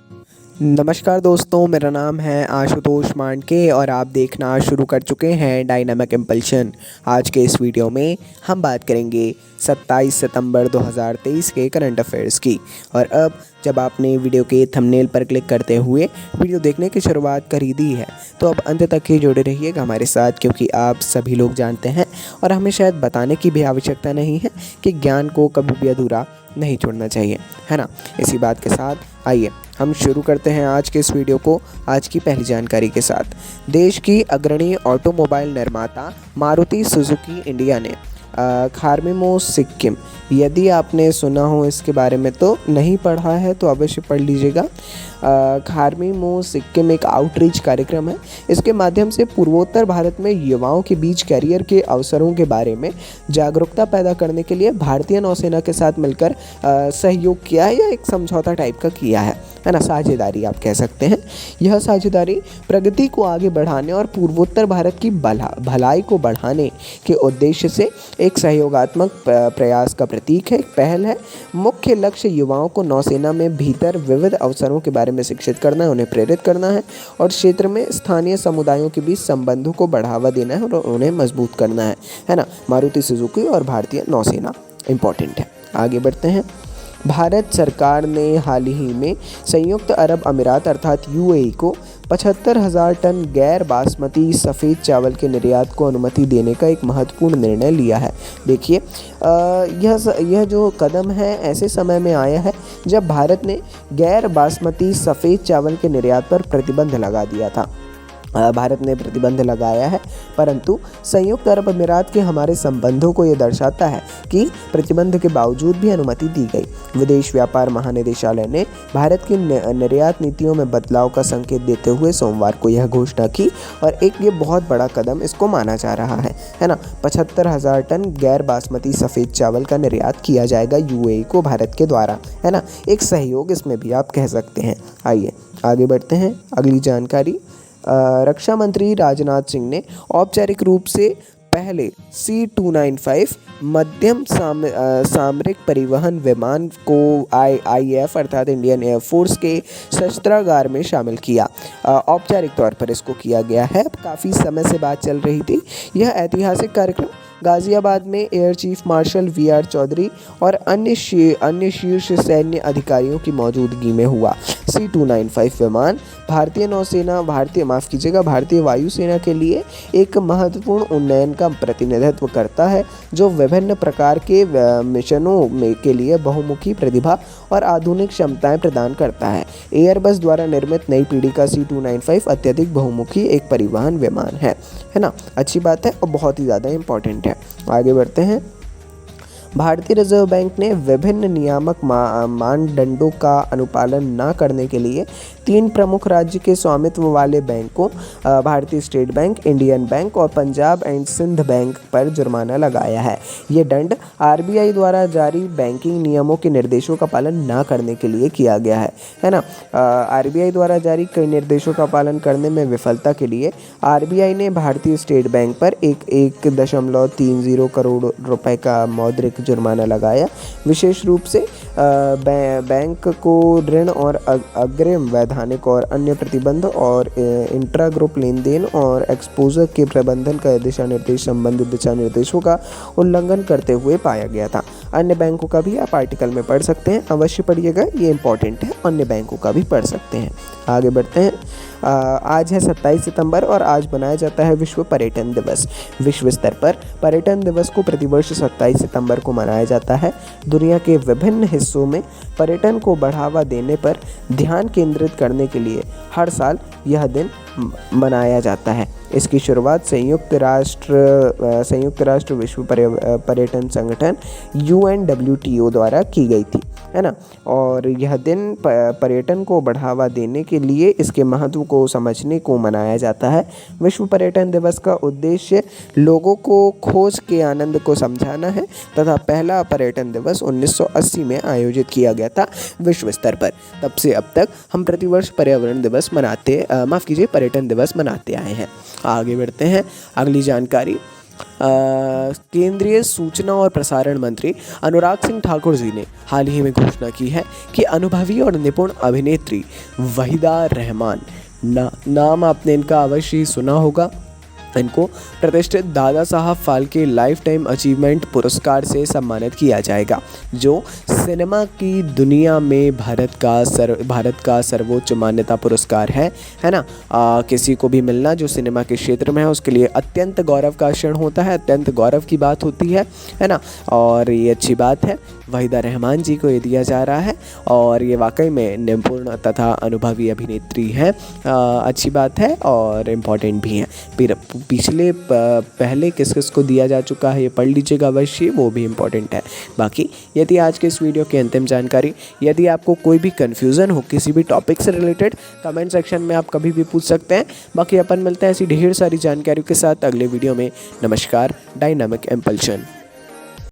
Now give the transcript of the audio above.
नमस्कार दोस्तों, मेरा नाम है आशुतोष मांडके और आप देखना शुरू कर चुके हैं डायनामिक इम्पल्शन। आज के इस वीडियो में हम बात करेंगे 27 सितंबर 2023 के करंट अफेयर्स की। और अब जब आपने वीडियो के थंबनेल पर क्लिक करते हुए वीडियो देखने की शुरुआत कर ही दी है तो अब अंत तक ही जुड़े रहिएगा हमारे साथ, क्योंकि आप सभी लोग जानते हैं और हमें शायद बताने की भी आवश्यकता नहीं है कि ज्ञान को कभी भी अधूरा नहीं छोड़ना चाहिए, है ना। इसी बात के साथ आइए हम शुरू करते हैं आज के इस वीडियो को आज की पहली जानकारी के साथ। देश की अग्रणी ऑटोमोबाइल निर्माता मारुति सुजुकी इंडिया ने खारमेमो सिक्किम, यदि आपने सुना हो इसके बारे में तो नहीं पढ़ा है तो अवश्य पढ़ लीजिएगा। खारमेमो सिक्किम एक आउटरीच कार्यक्रम है। इसके माध्यम से पूर्वोत्तर भारत में युवाओं के बीच करियर के अवसरों के बारे में जागरूकता पैदा करने के लिए भारतीय नौसेना के साथ मिलकर सहयोग किया है या एक समझौता टाइप का किया है ना, साझेदारी आप कह सकते हैं। यह साझेदारी प्रगति को आगे बढ़ाने और पूर्वोत्तर भारत की भलाई को बढ़ाने के उद्देश्य से एक सहयोगात्मक प्रयास का प्रतीक है, एक पहल है। मुख्य लक्ष्य युवाओं को नौसेना में भीतर विविध अवसरों के बारे में शिक्षित करना है, उन्हें प्रेरित करना है और क्षेत्र में स्थानीय समुदायों के बीच संबंधों को बढ़ावा देना है और उन्हें मजबूत करना है ना। मारुति सुजुकी और भारतीय नौसेना इंपॉर्टेंट है। आगे बढ़ते हैं। भारत सरकार ने हाल ही में संयुक्त अरब अमीरात अर्थात यूएई को 75,000 टन गैर बासमती सफ़ेद चावल के निर्यात को अनुमति देने का एक महत्वपूर्ण निर्णय लिया है। देखिए, यह जो कदम है ऐसे समय में आया है जब भारत ने गैर बासमती सफ़ेद चावल के निर्यात पर प्रतिबंध लगा दिया था। भारत ने प्रतिबंध लगाया है, परंतु संयुक्त अरब अमीरात के हमारे संबंधों को ये दर्शाता है कि प्रतिबंध के बावजूद भी अनुमति दी गई। विदेश व्यापार महानिदेशालय ने भारत की निर्यात नीतियों में बदलाव का संकेत देते हुए सोमवार को यह घोषणा की और ये बहुत बड़ा कदम इसको माना जा रहा है ना। 75,000 टन गैर बासमती सफ़ेद चावल का निर्यात किया जाएगा यूएई को भारत के द्वारा, है ना। एक सहयोग इसमें भी आप कह सकते हैं। आइए आगे बढ़ते हैं। अगली जानकारी, रक्षा मंत्री राजनाथ सिंह ने औपचारिक रूप से पहले C-295 मध्यम सामरिक परिवहन विमान को IAF अर्थात इंडियन एयरफोर्स के शस्त्रागार में शामिल किया। औपचारिक तौर पर इसको किया गया है। काफ़ी समय से बात चल रही थी। यह ऐतिहासिक कार्यक्रम गाज़ियाबाद में air chief marshal VR Chaudhari और अन्य शीर्ष सैन्य अधिकारियों की मौजूदगी में हुआ। C-295 विमान भारतीय वायुसेना के लिए एक महत्वपूर्ण उन्नयन का प्रतिनिधित्व करता है, जो विभिन्न प्रकार के मिशनों के लिए बहुमुखी प्रतिभा और आधुनिक क्षमताएं प्रदान करता है। एयरबस द्वारा निर्मित नई पीढ़ी का C-295 अत्यधिक बहुमुखी एक परिवहन विमान है ना। अच्छी बात है और बहुत ही ज़्यादा इम्पोर्टेंट है। आगे बढ़ते हैं। भारतीय रिजर्व बैंक ने विभिन्न नियामक मानदंडों का अनुपालन न करने के लिए 3 प्रमुख राज्य के स्वामित्व वाले बैंकों भारतीय स्टेट बैंक, इंडियन बैंक और पंजाब एंड सिंध बैंक पर जुर्माना लगाया है। ये दंड RBI द्वारा जारी बैंकिंग नियमों के निर्देशों का पालन न करने के लिए किया गया है ना। RBI द्वारा जारी कई निर्देशों का पालन करने में विफलता के लिए RBI ने भारतीय स्टेट बैंक पर 1.30 करोड़ रुपए का मौद्रिक जुर्माना लगाया। विशेष रूप से बैंक को ऋण और अग्रिम वैधानिक और अन्य प्रतिबंध और इंट्रा ग्रुप लेन देन और एक्सपोजर के प्रबंधन का संबंधित दिशा निर्देशों का उल्लंघन करते हुए पाया गया था। अन्य बैंकों का भी आप आर्टिकल में पढ़ सकते हैं, अवश्य पढ़िएगा, ये इंपॉर्टेंट है। अन्य बैंकों का भी पढ़ सकते हैं। आगे बढ़ते हैं। आज है 27 सितंबर और आज मनाया जाता है विश्व पर्यटन दिवस। विश्व स्तर पर पर्यटन दिवस को प्रतिवर्ष 27 सितंबर को मनाया जाता है। दुनिया के विभिन्न हिस्सों में पर्यटन को बढ़ावा देने पर ध्यान केंद्रित करने के लिए हर साल यह दिन मनाया जाता है। इसकी शुरुआत संयुक्त राष्ट्र विश्व पर्यटन संगठन UNWTO द्वारा की गई थी, है ना। और यह दिन पर्यटन को बढ़ावा देने के लिए इसके महत्व को समझने को मनाया जाता है। विश्व पर्यटन दिवस का उद्देश्य लोगों को खोज के आनंद को समझाना है तथा पहला पर्यटन दिवस 1980 में आयोजित किया गया था विश्व स्तर पर। तब से अब तक हम प्रतिवर्ष पर्यावरण दिवस पर्यटन दिवस मनाते आए हैं। आगे बढ़ते हैं। अगली जानकारी, केंद्रीय सूचना और प्रसारण मंत्री अनुराग सिंह ठाकुर जी ने हाल ही में घोषणा की है कि अनुभवी और निपुण अभिनेत्री वहीदा रहमान नाम आपने इनका अवश्य ही सुना होगा। इनको प्रतिष्ठित Dada Saheb Phalke life time achievement पुरस्कार से सम्मानित किया जाएगा, जो सिनेमा की दुनिया में भारत का सर्वोच्च मान्यता पुरस्कार है ना। किसी को भी मिलना जो सिनेमा के क्षेत्र में है उसके लिए अत्यंत गौरव का क्षण होता है, अत्यंत गौरव की बात होती है ना। और ये अच्छी बात है, वहीदा रहमान जी को ये दिया जा रहा है और ये वाकई में निपुण तथा अनुभवी अभिनेत्री हैं। अच्छी बात है और इम्पॉर्टेंट भी हैं। पहले किस किस को दिया जा चुका है ये पढ़ लीजिएगा अवश्य, वो भी इम्पॉर्टेंट है। बाकी यदि आज के इस वीडियो की अंतिम जानकारी, यदि आपको कोई भी कन्फ्यूज़न हो किसी भी टॉपिक से रिलेटेड, कमेंट सेक्शन में आप कभी भी पूछ सकते हैं। बाकी अपन मिलते हैं ऐसी ढेर सारी जानकारियों के साथ अगले वीडियो में। नमस्कार, डायनामिक इम्पल्शन।